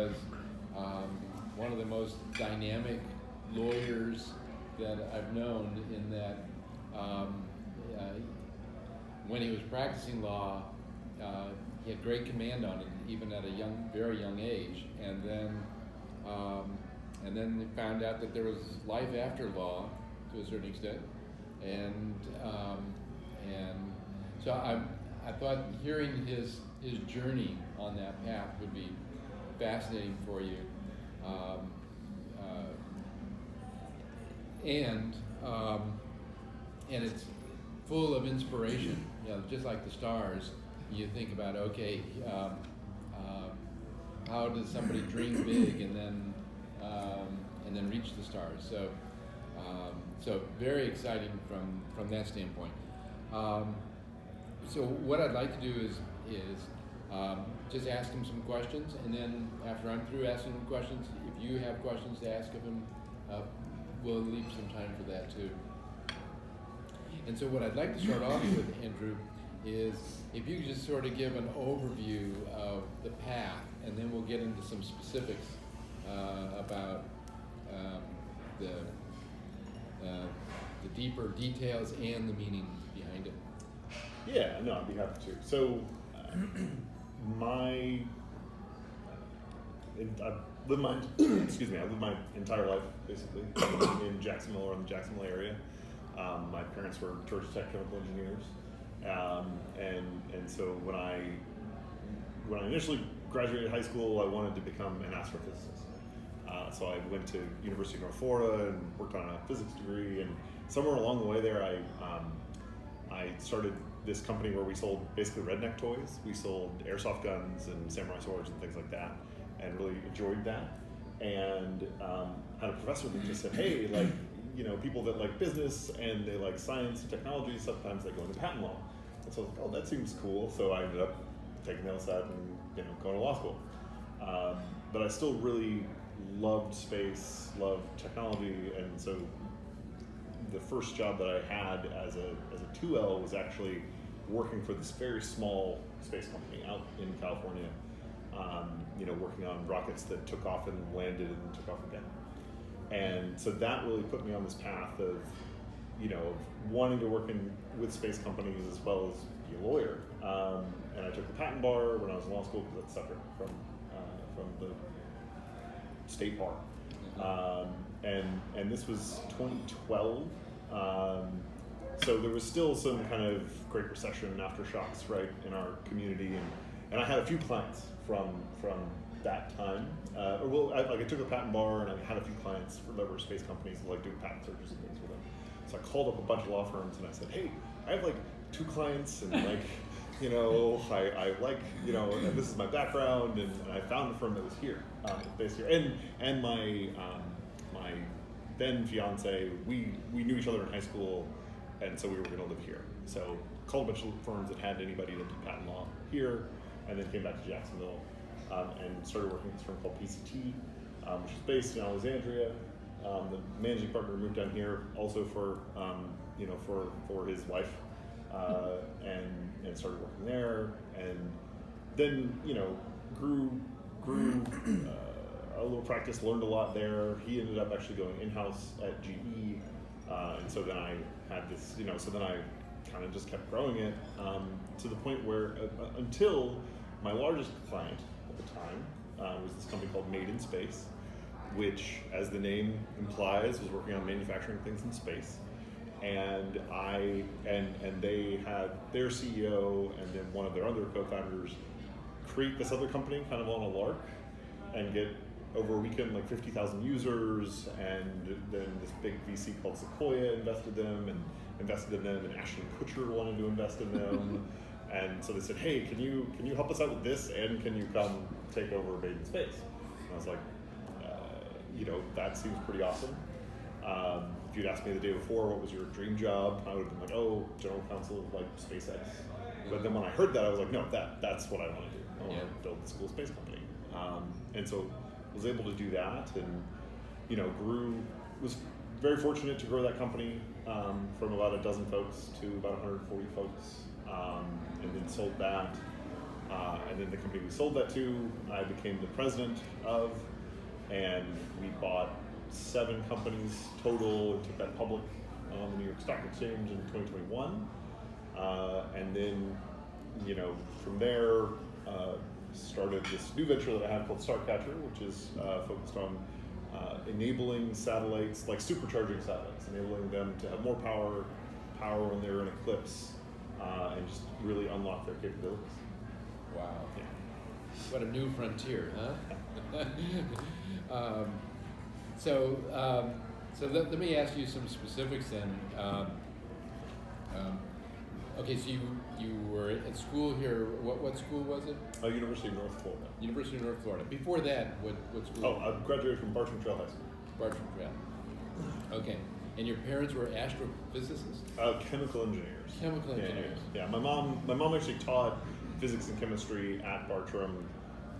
was one of the most dynamic lawyers that I've known, in that when he was practicing law, he had great command on it, even at a very young age. And then he found out that there was life after law to a certain extent, and so I thought hearing his journey on that path would be fascinating for you, and it's full of inspiration. Just like the stars, you think about, okay, how does somebody dream big and then reach the stars? So very exciting from that standpoint. So what I'd like to do is just ask him some questions, and then after I'm through asking him questions, if you have questions to ask of him, we'll leave some time for that too. And so what I'd like to start off with, Andrew, is if you could just sort of give an overview of the path, and then we'll get into some specifics about the deeper details and the meaning behind it. Yeah, no, I'd be happy to. So, I've lived my entire life basically in Jacksonville or in the Jacksonville area. My parents were Georgia Tech chemical engineers, and so when I initially graduated high school, I wanted to become an astrophysicist. So I went to University of North Florida and worked on a physics degree, and somewhere along the way there, I started this company where we sold basically redneck toys. We sold airsoft guns and samurai swords and things like that, and really enjoyed that. And had a professor that just said, hey, like, people that like business and they like science and technology, sometimes they go into patent law. And so I was like, oh, that seems cool. So I ended up taking the LSAT and going to law school. But I still really loved space, loved technology, and so the first job that I had as a 2L was actually working for this very small space company out in California, working on rockets that took off and landed and took off again. And so that really put me on this path of, wanting to work with space companies as well as be a lawyer. And I took the patent bar when I was in law school, because that's separate from the state bar. And this was 2012. So there was still some kind of Great Recession and aftershocks, right, in our community, and I had a few clients from that time. I took the patent bar, and I had a few clients that were space companies that like doing patent searches and things for them. So I called up a bunch of law firms and I said, hey, I have like 2 clients, and like, I like, and this is my background, and I found a firm that was here, based here, and my then fiance, we knew each other in high school, and so we were going to live here. So called a bunch of firms that had anybody that did patent law here, and then came back to Jacksonville, and started working with this firm called PCT, which is based in Alexandria. The managing partner moved down here also for his wife, and started working there, and then grew a little practice, learned a lot there. He ended up actually going in-house at GE, and so then I had this, so then I kind of just kept growing it to the point where until my largest client at the time was this company called Made in Space, which, as the name implies, was working on manufacturing things in space. And they had their CEO and then one of their other co-founders create this other company kind of on a lark and get over a weekend like 50,000 users, and then this big VC called Sequoia invested in them, and Ashton Kutcher wanted to invest in them. And so they said, hey, can you help us out with this, and can you come take over Made in Space? And I was like, that seems pretty awesome. If you'd asked me the day before, what was your dream job, I would have been like, oh, general counsel of like SpaceX. But then when I heard that, I was like, no, that's what I want to do. I want to build this cool space company. And so was able to do that, and was very fortunate to grow that company from about a dozen folks to about 140 folks, and then sold that And then the company we sold that to, I became the president of, and we bought 7 companies total and took that public on the New York Stock Exchange in 2021. And then, from there, started this new venture that I have called Starcatcher, which is focused on enabling satellites, like supercharging satellites, enabling them to have more power when they're in eclipse, and just really unlock their capabilities. Wow. Yeah. What a new frontier, huh? So let me ask you some specifics then. Okay, so you were at school here. What school was it? University of North Florida. University of North Florida. Before that, what school? Oh, I graduated from Bartram Trail High School. Bartram Trail. Okay. And your parents were astrophysicists? Chemical engineers. Chemical engineers. Yeah. My mom actually taught physics and chemistry at Bartram.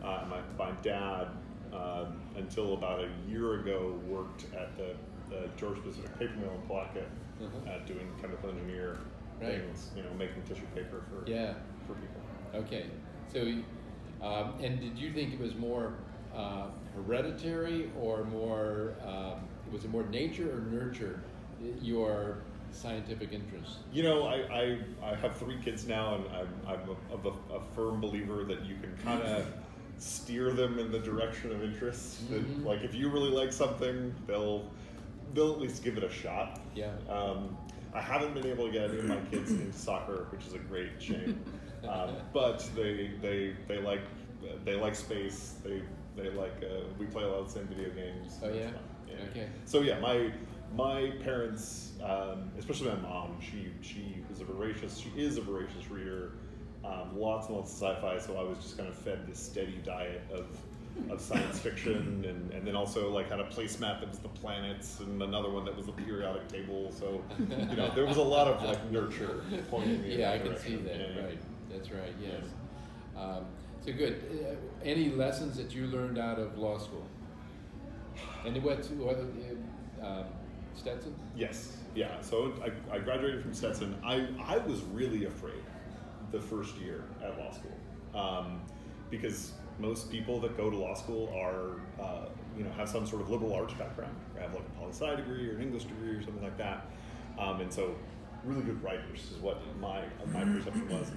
My dad, until about a year ago, worked at the Georgia Pacific Paper Mill in Palatka, doing chemical engineer things, making tissue paper for people. Okay. So, and did you think it was more hereditary or more, was it more nature or nurture, your scientific interest? I have 3 kids now, and I'm a firm believer that you can kind of steer them in the direction of interest. Mm-hmm. Like, if you really like something, they'll at least give it a shot. Yeah. I haven't been able to get any of my kids into soccer, which is a great shame. But they like space. They like we play a lot of the same video games. Oh yeah. Okay. So yeah, my parents, especially my mom, she is a voracious reader, lots and lots of sci-fi. So I was just kind of fed this steady diet of science fiction, and then also like had a placemat that was the planets, and another one that was the periodic table. So there was a lot of like nurture pointing me. Yeah, in I that can see direction. that. Yeah. Right. That's right. Yes. So good. Any lessons that you learned out of law school? And what Stetson? Yes. Yeah. So I graduated from Stetson. I was really afraid the first year at law school, because most people that go to law school are, have some sort of liberal arts background, or have like a poli-sci degree or an English degree or something like that, and so really good writers is what my perception was,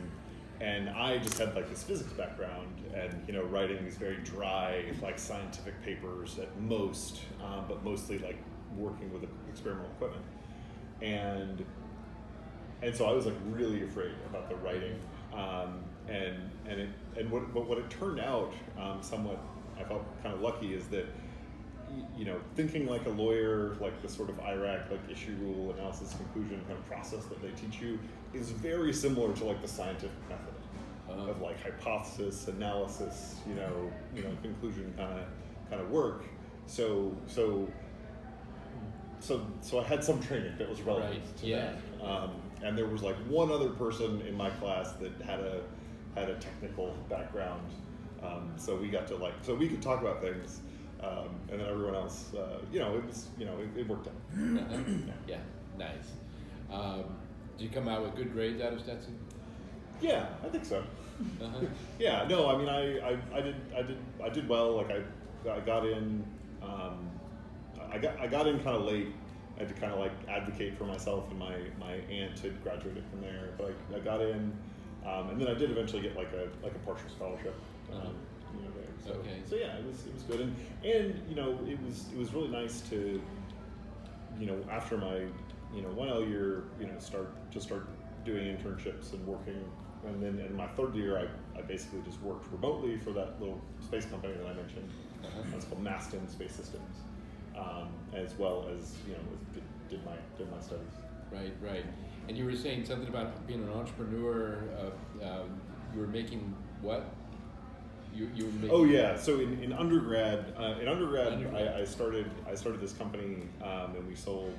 and I just had like this physics background, and writing these very dry like scientific papers at most, but mostly like working with experimental equipment, and so I was like really afraid about the writing. But what it turned out, somewhat, I felt kind of lucky, is that, thinking like a lawyer, like the sort of IRAC, like issue rule, analysis, conclusion kind of process that they teach you is very similar to like the scientific method of like hypothesis, analysis, conclusion kind of work. So I had some training that was relevant to that. And there was like one other person in my class that had a technical background, so we got to we could talk about things, and then everyone else, it worked out. Yeah, nice. Did you come out with good grades out of Stetson? Yeah, I think so. Yeah, no, I mean, I did well. Like I got in, I got in kind of late. I had to kind of like advocate for myself, and my aunt had graduated from there, but I got in, and then I did eventually get like a partial scholarship, there. So, so yeah, it was good, and it was really nice to, after my 1L year, start doing internships and working, and then in my 3rd year, I basically just worked remotely for that little space company that I mentioned. It's called Maston Space Systems. As well as did my studies. Right. And you were saying something about being an entrepreneur. You were making what? You were making. Oh yeah. So in undergrad, I started this company, and we sold.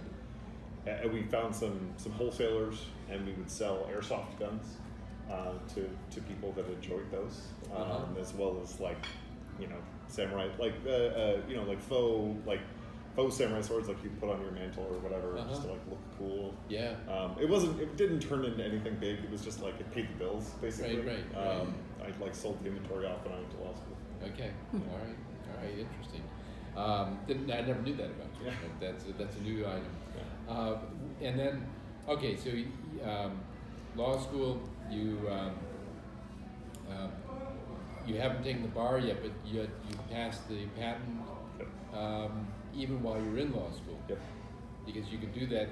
And we found some wholesalers, and we would sell airsoft guns to people that enjoyed those, as well as like samurai, like like faux, like faux samurai swords like you put on your mantle or whatever, just to like look cool. Yeah. It didn't turn into anything big. It was just like it paid the bills basically. Right. I like sold the inventory off when I went to law school. Okay. All right. Interesting. I never knew that about you. Yeah. That's a new item. Yeah. And then, okay, so law school, you haven't taken the bar yet, but you passed the patent even while you're in law school. Yep. Because you can do that.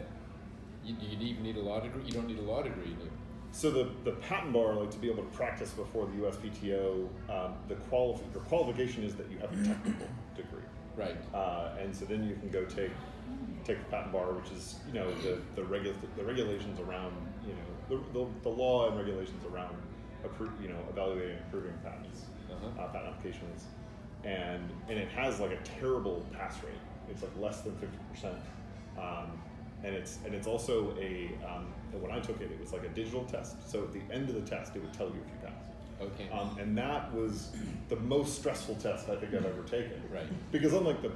You even need a law degree. You don't need a law degree. So the patent bar, like to be able to practice before the USPTO, your qualification is that you have a technical degree. Right. And so then you can go take the patent bar, which is the regulations around the law and regulations around evaluating and approving patents, patent applications, and it has like a terrible pass rate. It's like less than 50%, and it's also when I took it, it was like a digital test. So at the end of the test, it would tell you if you passed. Okay. And that was the most stressful test I think I've ever taken. Right. Because unlike the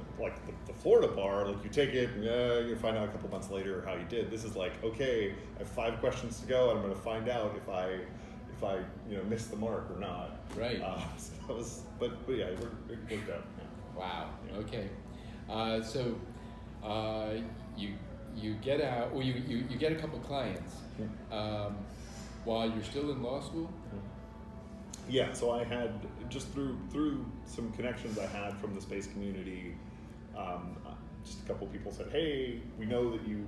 Florida bar, like you take it and you find out a couple months later how you did. This is like, okay, I have 5 questions to go, and I'm going to find out if I missed the mark or not. Right. So that was, but yeah, it worked out. Yeah. Wow. Yeah. Okay. So you get out. Well, you get a couple clients while you're still in law school. Yeah, so I had, just through some connections I had from the space community, just a couple people said, hey, we know that you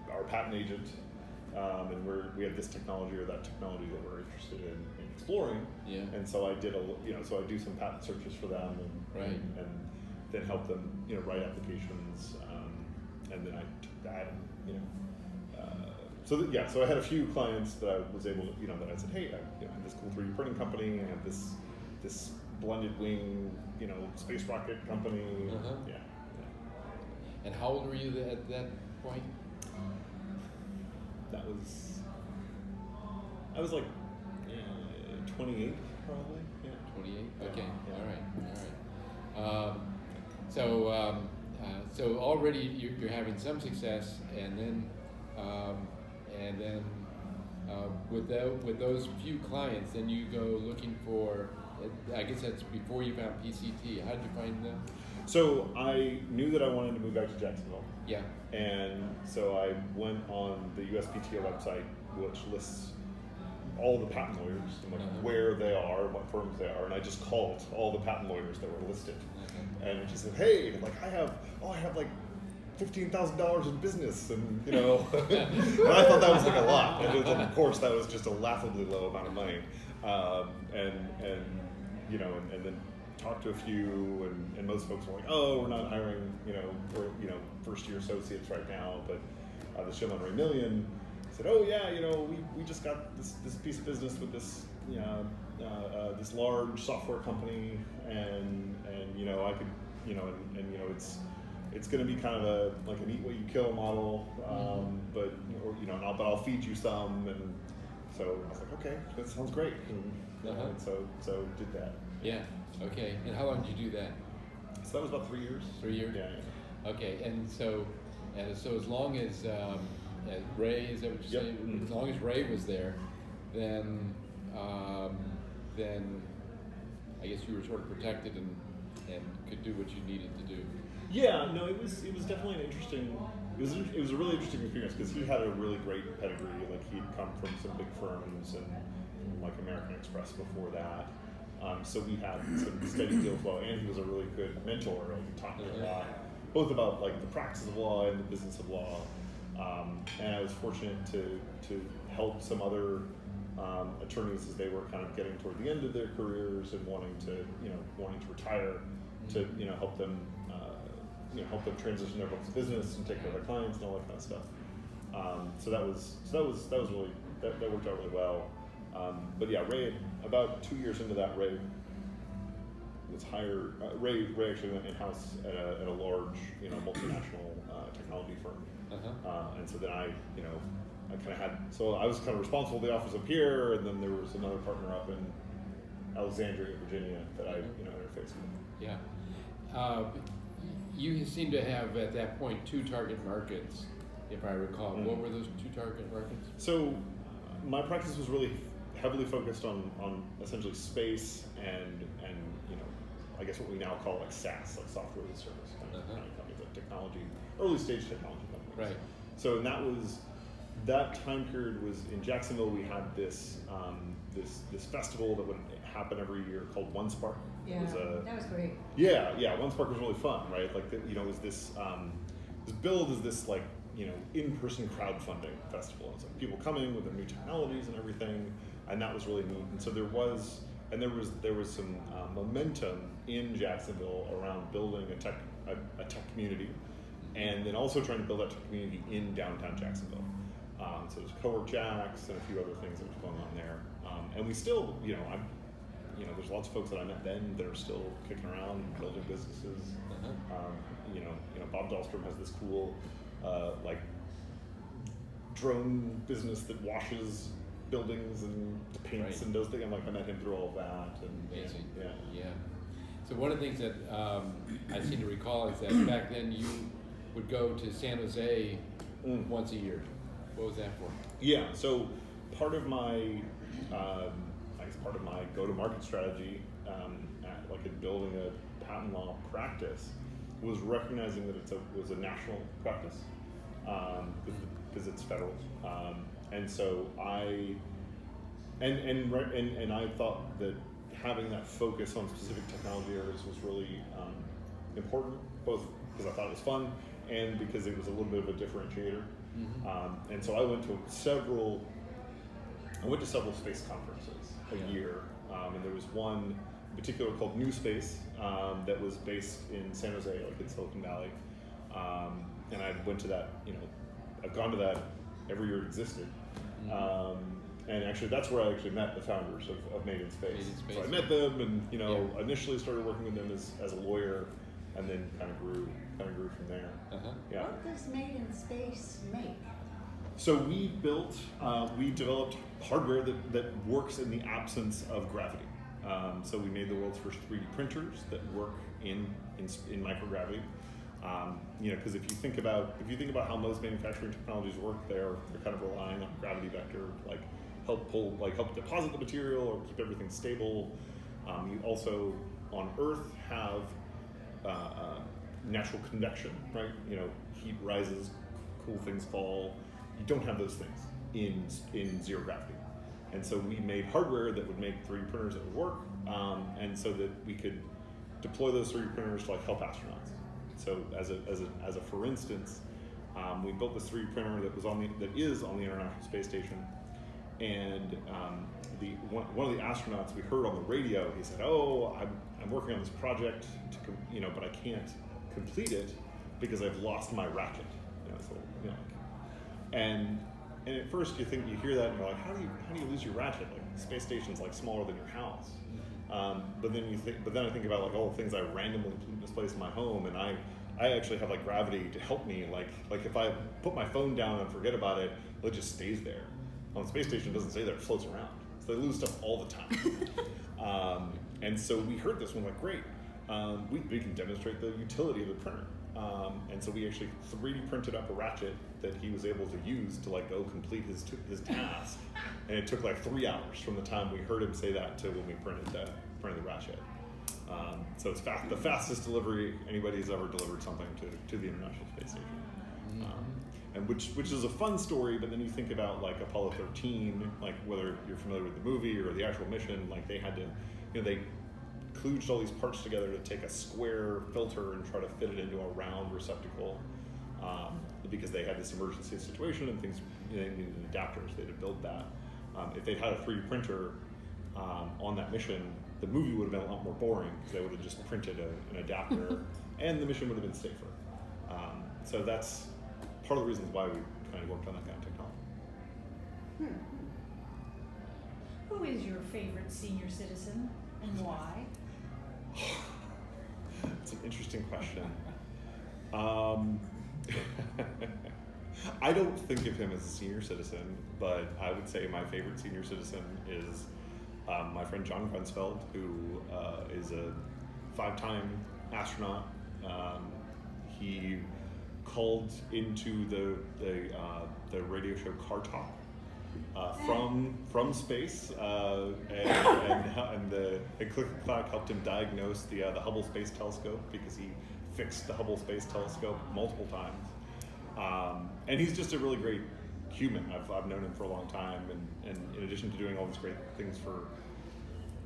are a patent agent, and we have this technology or that technology that we're interested in exploring. Yeah. And so I did so I do some patent searches for them and then help them, write applications, and then I took that and, So I had a few clients that I was able to, that I said, hey, I have this cool 3D printing company, I have this blended wing, space rocket company. Yeah. And how old were you at that point? I was like 28 probably. Yeah. 28. Okay. Yeah. All right. So already you're having some success, and then with those few clients, then you go looking for. I guess that's before you found PCT. How did you find them? So I knew that I wanted to move back to Jacksonville. Yeah. And so I went on the USPTO website, which lists all the patent lawyers and where they are, what firms they are, and I just called all the patent lawyers that were listed, and it just said, hey, like I have like $15,000 in business, and and I thought that was like a lot, and of course that was just a laughably low amount of money, and then talked to a few, and most folks were like, oh, we're not hiring, we're first year associates right now, but this gentleman, Ray Million, said, oh yeah, we just got this piece of business with this this large software company, and I could, it's going to be kind of a like an eat what you kill model, but I'll feed you some, and so I was like, okay, that sounds great, and so did that. Yeah. Okay. And how long did you do that? So that was about 3 years. 3 years. Yeah. Okay. And so as long as Ray, is that what you say? Mm-hmm. As long as Ray was there, then I guess you were sort of protected and could do what you needed to do. Yeah, no, it was definitely an interesting. It was a really interesting experience because he had a really great pedigree. Like he'd come from some big firms and like American Express before that. So we had some steady deal flow, and he was a really good mentor. Like he taught me a lot, both about like the practice of law and the business of law. And I was fortunate to help some other attorneys as they were kind of getting toward the end of their careers and wanting to retire, to help them transition their books of business and take care of their clients and all that kind of stuff. So that worked out really well. But yeah, Ray, about 2 years into that, Ray was hired. Ray actually went in-house at a large, multinational technology firm. And so then I kind of had. So I was kind of responsible for the office up here, and then there was another partner up in Alexandria, Virginia, that I interfaced with. Yeah. you seem to have at that point 2 target markets, if I recall. Mm-hmm. What were those 2 target markets? So my practice was really heavily focused on essentially space and I guess what we now call like SaaS, like software as a service kind of companies, like technology, early stage technology companies. Right. So that time period was in Jacksonville. We had this this festival that would happen every year called One Spark. Yeah, that was great. Yeah, One Spark was really fun, right? Like it was this billed as this like in-person crowdfunding festival. It's like people coming with their new technologies and everything, and that was really neat. And so there was some momentum in Jacksonville around building a tech community, and then also trying to build that tech community in downtown Jacksonville. So there's Co-work Jacks and a few other things that was going on there, and we still, there's lots of folks that I met then that are still kicking around building businesses. Bob Dahlstrom has this cool like drone business that washes buildings and paints and those things. I met him through all of that. And amazing. Yeah. So one of the things that I seem to recall is that back then you would go to San Jose once a year. What was that for? Yeah. So part of my go-to-market strategy, in building a patent law practice, was recognizing that it was a national practice because it's federal, and so I thought that having that focus on specific technology areas was really important, both because I thought it was fun and because it was a little bit of a differentiator. Mm-hmm. And so I went to several space conferences a year, and there was one in particular called New Space that was based in San Jose, like in Silicon Valley, and I went to that. I've gone to that every year it existed, and actually that's where I actually met the founders of Made in Space. So I met them, and initially started working with them as a lawyer, and then kind of grew from there. Yeah. What does Made in Space make? So we developed hardware that works in the absence of gravity. So we made the world's first 3D printers that work in microgravity. Because if you think about how most manufacturing technologies work, they're kind of relying on gravity vector, help deposit the material or keep everything stable. You also on Earth have natural convection, right? Heat rises, cool things fall. You don't have those things in zero gravity. And so we made hardware that would make 3D printers that would work, and so that we could deploy those 3D printers to help astronauts. So as a for instance, we built this 3D printer that is on the International Space Station, and one of the astronauts we heard on the radio, he said, "Oh, I'm working on this project, but I can't complete it because I've lost my ratchet." And at first you hear that and you're like, how do you lose your ratchet? Like the space station's smaller than your house. But then I think about all the things I randomly misplace in my home, and I actually have gravity to help me. Like if I put my phone down and forget about it, it just stays there. On the space station, it doesn't stay there; it floats around. So they lose stuff all the time. And so we heard this one, great. We can demonstrate the utility of the printer. And so we actually 3D printed up a ratchet that he was able to use to go complete his task, and it took 3 hours from the time we heard him say that to when we printed the ratchet. So it's the fastest delivery anybody's ever delivered something to the International Space Station, and which is a fun story. But then you think about Apollo 13, whether you're familiar with the movie or the actual mission, they had to, they kludged all these parts together to take a square filter and try to fit it into a round receptacle, because they had this emergency situation and things, they needed adapters. They had to build that. If they'd had a 3D printer on that mission, the movie would have been a lot more boring because they would have just printed an adapter, and the mission would have been safer. So that's part of the reasons why we kind of worked on that kind of technology. Who is your favorite senior citizen and why? It's an interesting question. I don't think of him as a senior citizen, but I would say my favorite senior citizen is my friend John Grunsfeld, who is a 5-time astronaut, he called into the radio show Car Talk from space, and Click and Clack helped him diagnose the Hubble Space Telescope because he fixed the Hubble Space Telescope multiple times, and he's just a really great human. I've known him for a long time, and in addition to doing all these great things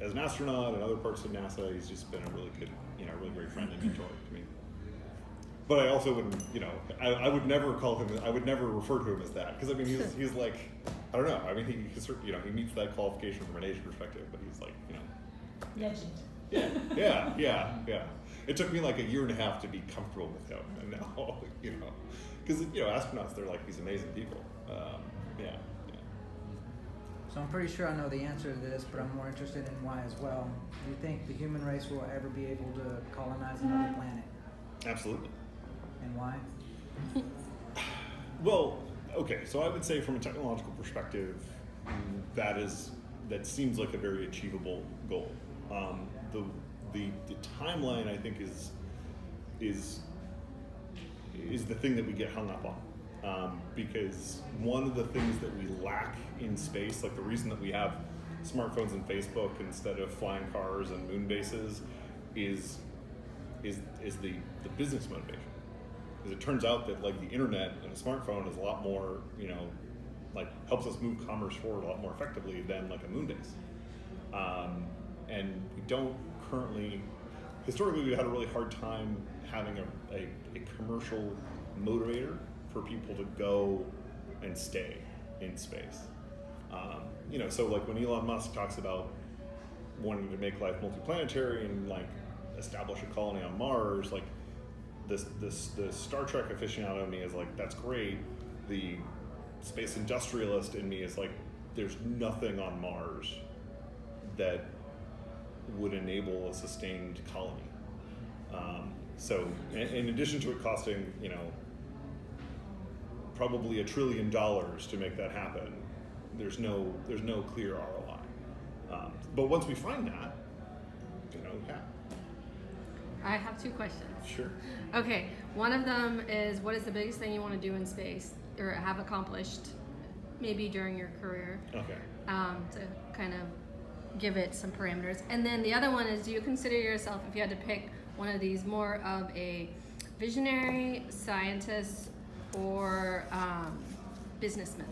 as an astronaut and other parts of NASA, he's just been a really good, really great friend and mentor to me. But I also wouldn't, I would never call him, I would never refer to him as that, because I mean, he's like, I don't know, I mean, he meets that qualification from an age perspective, but he's like, Legend. Yeah. It took me like a year and a half to be comfortable with him, and now, because, astronauts, they're like these amazing people. Yeah. So I'm pretty sure I know the answer to this, but I'm more interested in why as well. Do you think the human race will ever be able to colonize another planet? Absolutely. And why? Well, okay, so I would say from a technological perspective, that seems like a very achievable goal. The timeline, I think, is the thing that we get hung up on, because one of the things that we lack in space, like the reason that we have smartphones and Facebook instead of flying cars and moon bases, is the business motivation. Because it turns out that like the internet and a smartphone is a lot more, helps us move commerce forward a lot more effectively than like a moon base. And we don't currently, historically we had a really hard time having a commercial motivator for people to go and stay in space. So like when Elon Musk talks about wanting to make life multiplanetary and like establish a colony on Mars, like the Star Trek aficionado in me is like, that's great. The space industrialist in me is like, there's nothing on Mars that would enable a sustained colony. So in addition to it costing, probably $1 trillion to make that happen, there's no clear ROI. But once we find that, yeah. I have 2 questions. Sure. Okay, one of them is, what is the biggest thing you want to do in space or have accomplished maybe during your career? Okay. To kind of give it some parameters. And then the other one is, do you consider yourself, if you had to pick one of these, more of a visionary, scientist, or businessman?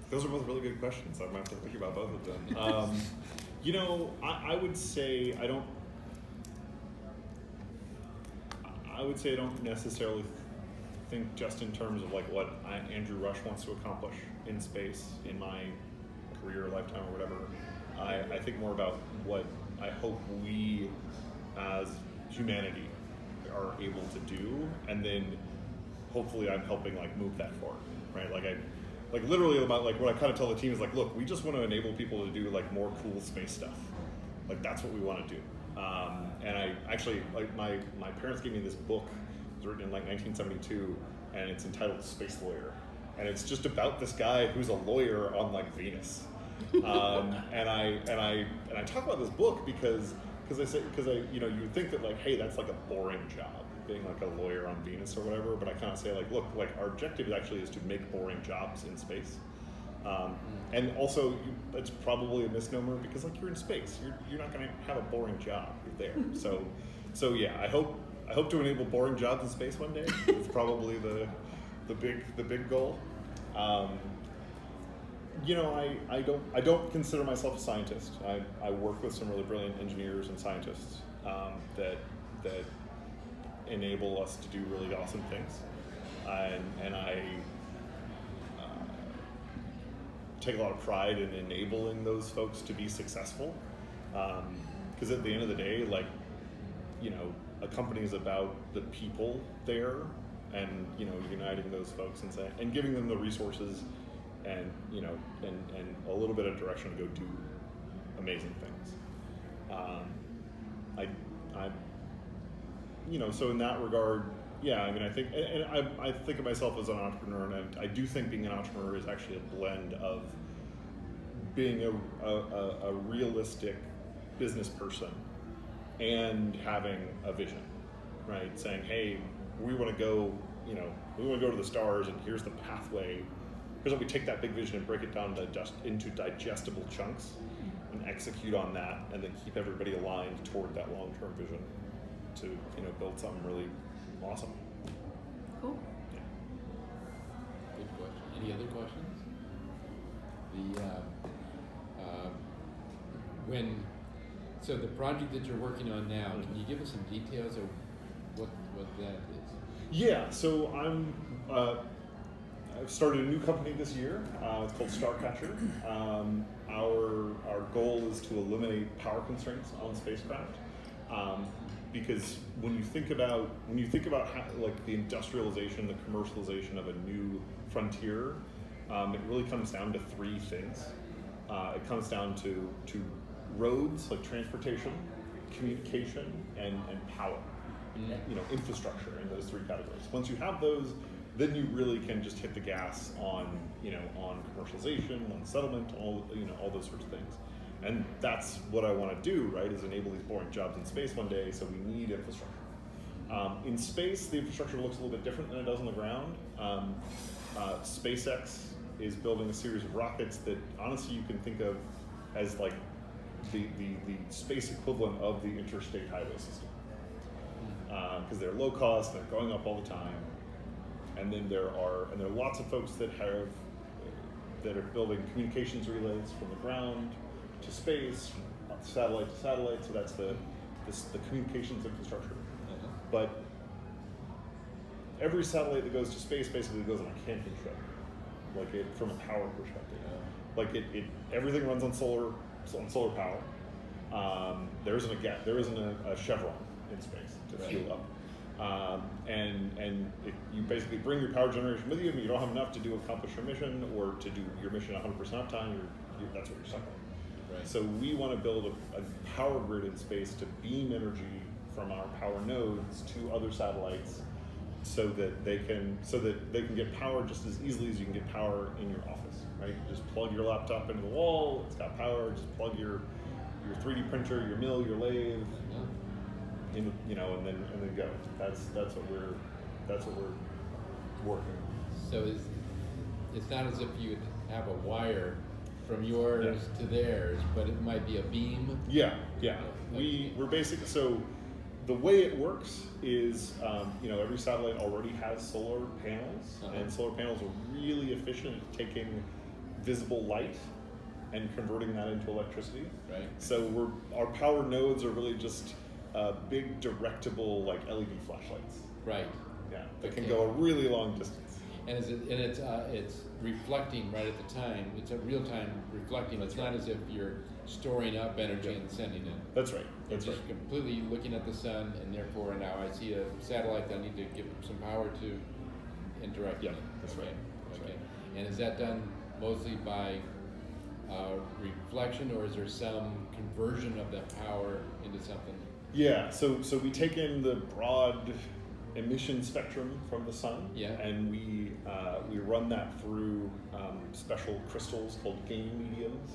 Those are both really good questions. I'm going to have to think about both of them. I would say I don't necessarily think just in terms of like what Andrew Rush wants to accomplish in space in my career, lifetime, or whatever. I think more about what I hope we as humanity are able to do, and then hopefully I'm helping like move that forward, right? Like literally about like what I kind of tell the team is like, look, we just want to enable people to do like more cool space stuff. Like that's what we want to do. And I actually, like my parents gave me this book. It was written in like 1972, and it's entitled Space Lawyer. And it's just about this guy who's a lawyer on like Venus. And I talk about this book because you would think that like, hey, that's like a boring job, being like a lawyer on Venus or whatever. But I kind of say like, look, like our objective actually is to make boring jobs in space. And also, it's probably a misnomer because like you're in space, you're not going to have a boring job. You're there. So yeah, I hope to enable boring jobs in space one day. It's probably the big goal. I don't consider myself a scientist. I work with some really brilliant engineers and scientists that enable us to do really awesome things, and I take a lot of pride in enabling those folks to be successful. Because at the end of the day, like, a company is about the people there, and uniting those folks and giving them the resources and and a little bit of direction to go do amazing things. So in that regard, yeah, I mean, I think, and I think of myself as an entrepreneur, and I do think being an entrepreneur is actually a blend of being a realistic business person and having a vision, right? Saying, hey, we want to go, we want to go to the stars, and here's the pathway. Here's how we take that big vision and break it down into digestible chunks and execute on that, and then keep everybody aligned toward that long-term vision to, build something really awesome. Cool. Yeah. Good question. Any other questions? So the project that you're working on now, can you give us some details of what that is? Yeah, so I've started a new company this year. It's called Starcatcher. Our goal is to eliminate power constraints on spacecraft, because when you think about how, like, the industrialization, the commercialization of a new frontier, it really comes down to three things. It comes down to roads, like transportation, communication, and power. Infrastructure in those three categories. Once you have those, then you really can just hit the gas on commercialization, on settlement, all those sorts of things. And that's what I want to do, right? Is enable these boring jobs in space one day. So we need infrastructure. In space, the infrastructure looks a little bit different than it does on the ground. SpaceX is building a series of rockets that honestly you can think of as like the space equivalent of the interstate highway system. Because they're low cost, they're going up all the time, and then there are lots of folks that are building communications relays from the ground to space, satellite to satellite. So that's the communications infrastructure. But every satellite that goes to space basically goes on a camping trip, from a power perspective. Everything runs on solar power. There isn't a Chevron in space to fuel up, and you basically bring your power generation with you, and you don't have enough to accomplish your mission or to do your mission 100% uptime. That's what you're stuck with. Right. So we want to build a power grid in space to beam energy from our power nodes to other satellites, so that they can get power just as easily as you can get power in your office. Right? Just plug your laptop into the wall; it's got power. Just plug your 3D printer, your mill, your lathe. And then go. That's what we're working on. So it's not as if you would have a wire from yours to theirs, but it might be a beam. Yeah. We're basically, so the way it works is every satellite already has solar panels, and solar panels are really efficient at taking visible light and converting that into electricity. Right. So our power nodes are really just big directable LED flashlights. Right. Yeah. That can go a really long distance. And it's reflecting right at the time. It's a real time reflecting. It's not as if you're storing up energy and sending it. That's right. It's just completely looking at the sun, and therefore now I see a satellite that I need to give some power to and direct it. That's right. That's right. And is that done mostly by reflection, or is there some conversion of that power into something? Yeah, so we take in the broad emission spectrum from the sun, and we run that through special crystals called gain mediums,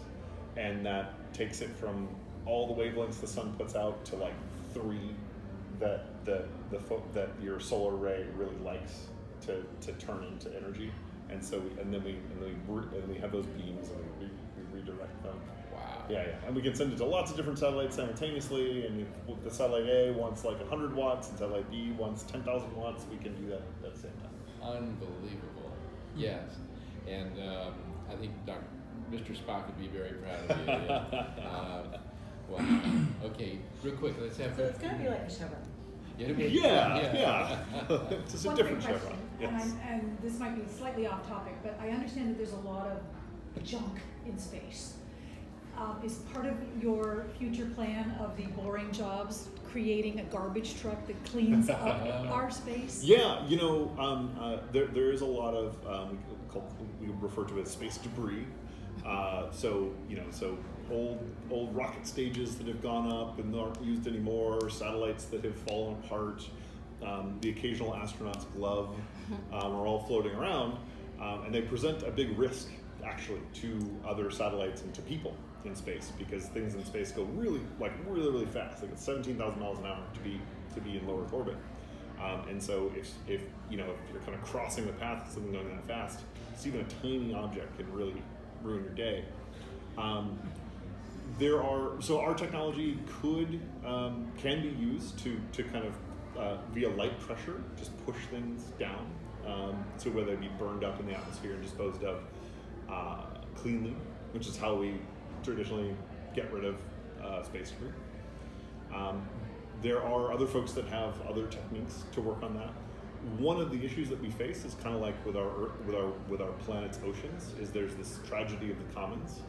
and that takes it from all the wavelengths the sun puts out to like 3 that your solar array really likes to turn into energy, and then we have those beams and we redirect them. Wow. Yeah, and we can send it to lots of different satellites simultaneously, and if the satellite A wants like 100 watts and satellite B wants 10,000 watts, we can do that at the same time. Unbelievable. Yes. And I think Mr. Spock would be very proud of you. Well, okay, real quick, let's have... So it's going to be like a Chevron. Yeah. It's just a different Chevron. Chevron. Yes. And this might be slightly off topic, but I understand that there's a lot of junk in space. Is part of your future plan of the boring jobs creating a garbage truck that cleans up our space? Yeah, there is a lot of we refer to it as space debris. So old rocket stages that have gone up and aren't used anymore, satellites that have fallen apart, the occasional astronaut's glove are all floating around, and they present a big risk actually to other satellites and to people. in space, because things in space go really fast. Like it's 17,000 miles an hour to be in low Earth orbit. And so if you're kind of crossing the path of something going that fast, it's even a tiny object can really ruin your day. So our technology can be used to kind of via light pressure just push things down, so whether they be burned up in the atmosphere and disposed of cleanly, which is how we traditionally get rid of space debris. There are other folks that have other techniques to work on that. One of the issues that we face is kind of like with our planet's oceans, is there's this tragedy of the commons,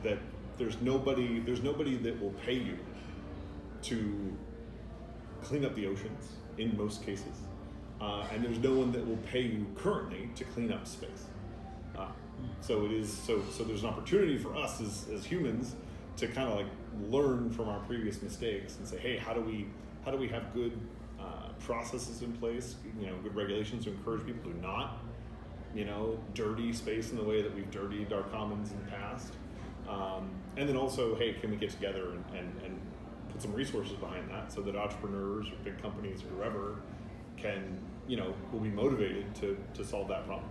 that there's nobody that will pay you to clean up the oceans in most cases, and there's no one that will pay you currently to clean up space. So there's an opportunity for us as humans to kind of like learn from our previous mistakes and say, hey, how do we have good processes in place, good regulations to encourage people to not, dirty space in the way that we've dirtied our commons in the past, and then also, hey, can we get together and put some resources behind that so that entrepreneurs or big companies or whoever can, will be motivated to solve that problem.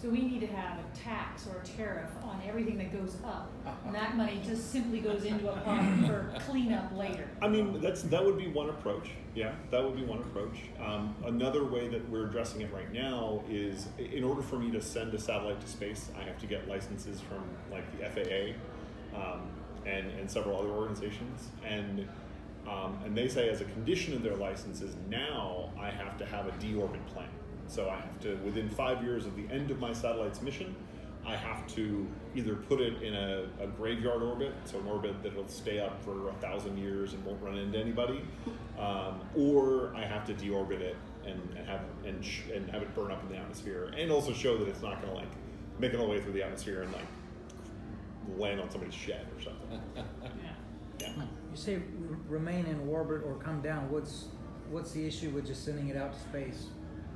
So we need to have a tax or a tariff on everything that goes up, and that money just simply goes into a pot for cleanup later. I mean, that would be one approach. Yeah, that would be one approach. Another way that we're addressing it right now is, in order for me to send a satellite to space, I have to get licenses from like the FAA and several other organizations, and they say as a condition of their licenses now I have to have a deorbit plan. So I have to, within 5 years of the end of my satellite's mission, I have to either put it in a graveyard orbit, so an orbit that will stay up for 1,000 years and won't run into anybody, or I have to deorbit it and have it burn up in the atmosphere, and also show that it's not going to like make it all the way through the atmosphere and like land on somebody's shed or something. Yeah. You say remain in orbit or come down. What's the issue with just sending it out to space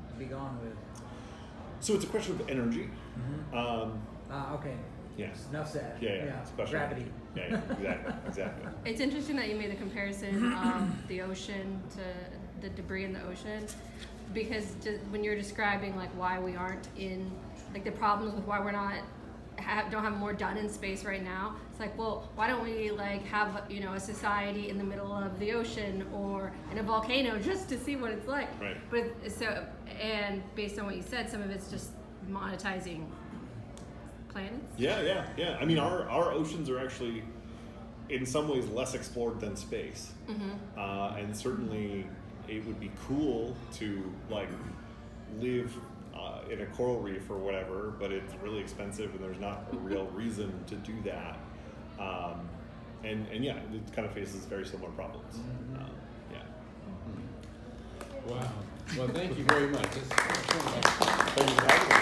to be gone with? So it's a question of energy. Mm-hmm. Okay. Yes. Enough said. Yeah. It's a question of Gravity. energy. Yeah, exactly. It's interesting that you made the comparison of the ocean to the debris in the ocean, because just when you're describing like why we aren't in, like the problems with why we're not don't have more done in space right now, it's like, well, why don't we like have a society in the middle of the ocean or in a volcano just to see what it's like? Right. But so, and based on what you said, some of it's just monetizing planets. Yeah. I mean, our oceans are actually in some ways less explored than space, and certainly it would be cool to like live in a coral reef or whatever, but it's really expensive and there's not a real reason to do that. And yeah, it kind of faces very similar problems. Wow. Well, thank you very much. Thank you for having me.